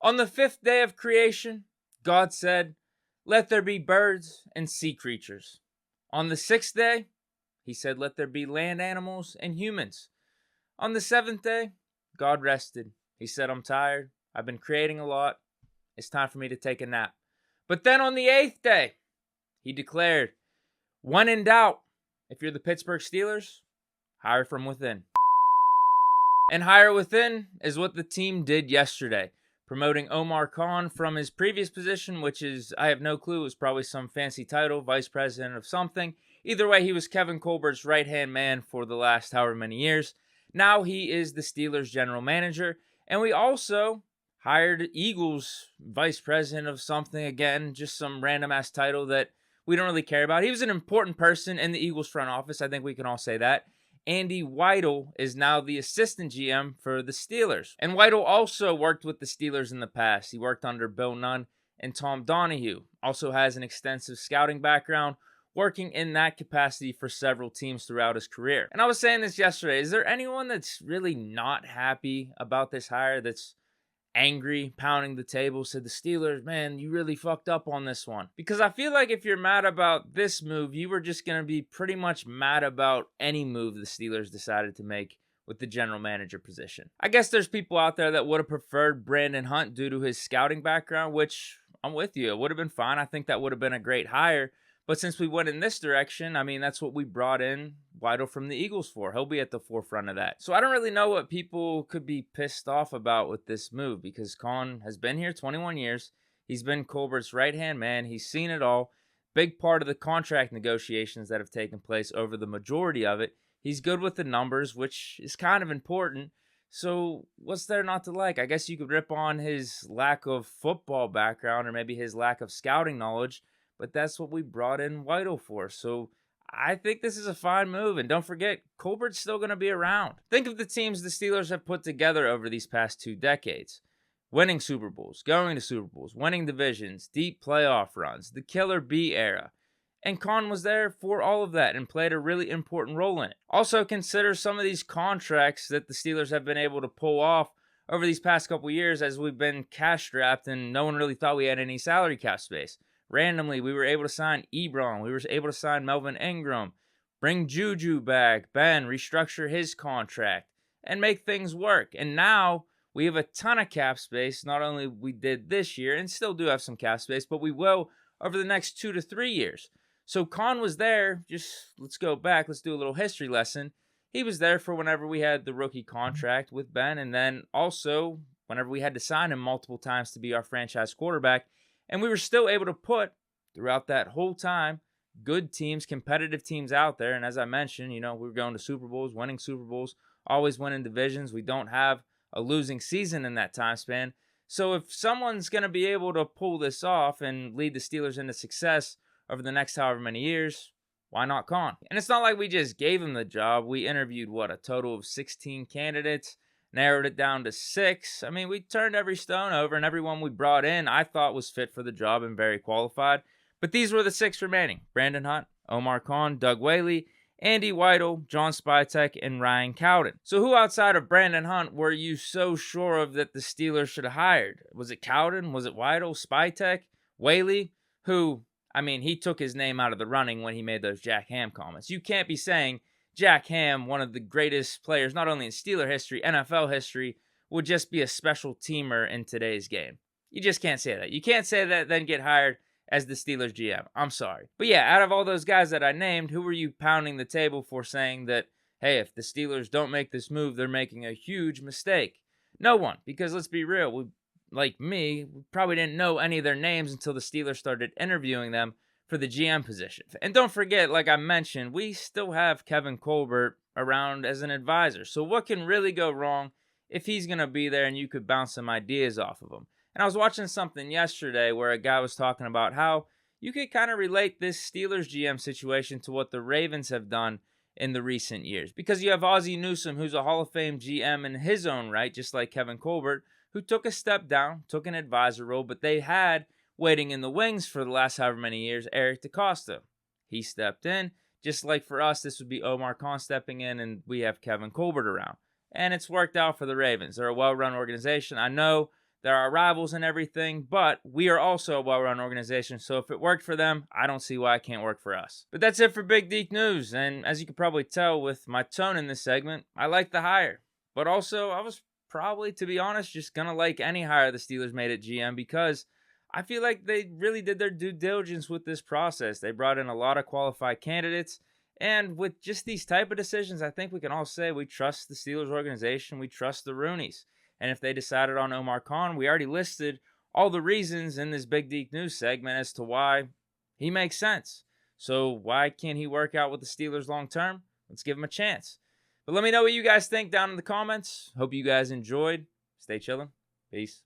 On the fifth day of creation, God said, "Let there be birds and sea creatures." On the sixth day, he said, "Let there be land animals and humans." On the seventh day, God rested. He said, "I'm tired. I've been creating a lot. It's time for me to take a nap." But then on the eighth day, he declared, "When in doubt, if you're the Pittsburgh Steelers, hire from within." And hire within is what the team did yesterday, promoting Omar from his previous position, which is, I have no clue, it was probably some fancy title, vice president of something. Either way, he was Kevin Colbert's right-hand man for the last however many years. Now he is the Steelers general manager. And we also hired Eagles vice president of something, again, just some random-ass title that we don't really care about. He was an important person in the Eagles front office. I think we can all say that. Andy Weidel is now the assistant GM for the Steelers. And Weidel also worked with the Steelers in the past. He worked under Bill Nunn and Tom Donahue. Also has an extensive scouting background, working in that capacity for several teams throughout his career. And I was saying this yesterday, is there anyone that's really not happy about this hire, that's angry, pounding the table, said the Steelers, man, you really fucked up on this one? Because I feel like if you're mad about this move, you were just going to be pretty much mad about any move the Steelers decided to make with the general manager position. I guess there's people out there that would have preferred Brandon Hunt due to his scouting background, which I'm with you. It would have been fine. I think that would have been a great hire. But since we went in this direction, I mean, that's what we brought in Weidel from the Eagles for. He'll be at the forefront of that. So I don't really know what people could be pissed off about with this move, because Kahn has been here 21 years. He's been Colbert's right-hand man. He's seen it all. Big part of the contract negotiations that have taken place over the majority of it. He's good with the numbers, which is kind of important. So what's there not to like? I guess you could rip on his lack of football background or maybe his lack of scouting knowledge, but that's what we brought in Weidel for. So I think this is a fine move. And don't forget, Colbert's still going to be around. Think of the teams the Steelers have put together over these past 2 decades. Winning Super Bowls, going to Super Bowls, winning divisions, deep playoff runs, the Killer B era. And Kahn was there for all of that and played a really important role in it. Also consider some of these contracts that the Steelers have been able to pull off over these past couple years as we've been cash strapped and no one really thought we had any salary cap space. Randomly, we were able to sign Ebron. We were able to sign Melvin Ingram, bring Juju back, Ben, restructure his contract, and make things work. And now we have a ton of cap space. Not only we did this year and still do have some cap space, but we will over the next 2 to 3 years. So Kahn was there. Just let's go back. Let's do a little history lesson. He was there for whenever we had the rookie contract with Ben, and then also whenever we had to sign him multiple times to be our franchise quarterback. And we were still able to put, throughout that whole time, good teams, competitive teams out there. And as I mentioned, we were going to Super Bowls, winning Super Bowls, always winning divisions. We don't have a losing season in that time span. So if someone's going to be able to pull this off and lead the Steelers into success over the next however many years, why not Kahn? And it's not like we just gave him the job. We interviewed, a total of 16 candidates. Narrowed it down to 6. I mean, we turned every stone over, and everyone we brought in I thought was fit for the job and very qualified. But these were the 6 remaining: Brandon Hunt, Omar Kahn, Doug Whaley, Andy Weidel, John Spytek, and Ryan Cowden. So who outside of Brandon Hunt were you so sure of that the Steelers should have hired? Was it Cowden? Was it Weidel? Spytek? Whaley? Who, I mean, he took his name out of the running when he made those Jack Ham comments. You can't be saying Jack Ham, one of the greatest players, not only in Steeler history, NFL history, would just be a special teamer in today's game. You just can't say that. You can't say that then get hired as the Steelers GM. I'm sorry. But yeah, out of all those guys that I named, who were you pounding the table for saying that, hey, if the Steelers don't make this move, they're making a huge mistake? No one. Because let's be real, we probably didn't know any of their names until the Steelers started interviewing them for the GM position. And don't forget, like I mentioned, we still have Kevin Colbert around as an advisor. So what can really go wrong if he's going to be there and you could bounce some ideas off of him? And I was watching something yesterday where a guy was talking about how you could kind of relate this Steelers GM situation to what the Ravens have done in the recent years. Because you have Ozzie Newsome, who's a Hall of Fame GM in his own right, just like Kevin Colbert, who took a step down, took an advisor role, but they had waiting in the wings for the last however many years, Eric DeCosta. He stepped in. Just like for us, this would be Omar Kahn stepping in, and we have Kevin Colbert around. And it's worked out for the Ravens. They're a well-run organization. I know They're our rivals and everything, but we are also a well-run organization, so if it worked for them, I don't see why it can't work for us. But that's it for Big Deke News, and as you can probably tell with my tone in this segment, I like the hire. But also, I was probably, to be honest, just gonna like any hire the Steelers made at GM because I feel like they really did their due diligence with this process. They brought in a lot of qualified candidates, and with just these type of decisions, I think we can all say we trust the Steelers organization, we trust the Rooneys. And if they decided on Omar Khan, we already listed all the reasons in this Big Deke News segment as to why he makes sense. So why can't he work out with the Steelers long term? Let's give him a chance. But let me know what you guys think down in the comments. Hope you guys enjoyed. Stay chillin'. Peace.